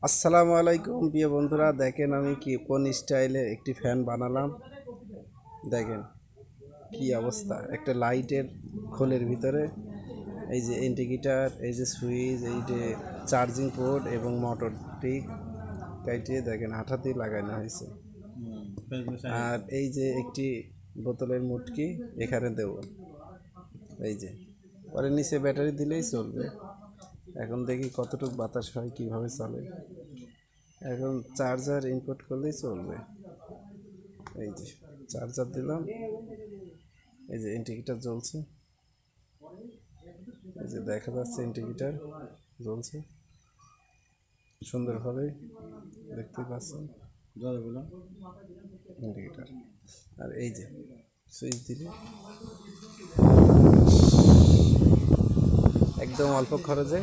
আসসালামু আলাইকুম প্রিয় বন্ধুরা, দেখেন আমি কোন স্টাইলে একটি ফ্যান বানালাম। দেখেন কি অবস্থা, একটা লাইটের খোলের ভিতরে এই যে ইন্ডিকেটার, এই যে সুইচ, এই যে চার্জিং পোর্ট এবং মোটরটি কাইটিয়ে দেখেন আঠা দিয়ে লাগানো হয়েছে। আর এই যে একটি বোতলের মুটকি এখানে দেব, এই যে পরে নিচে ব্যাটারি দিলেই চলবে। এখন দেখি কতটুকু বাতাস হয়, কিভাবে চলে। এখন চার্জার ইনপুট করলেই চলবে। এই যে চার্জার দিলাম, এই যে ইন্ডিকেটার জ্বলছে, এই যে দেখা যাচ্ছে ইন্ডিকেটার জ্বলছে সুন্দরভাবে, দেখতে পাচ্ছেন ইন্ডিকেটার। আর এই যে সুইচ দিলে একদম অল্প খরচে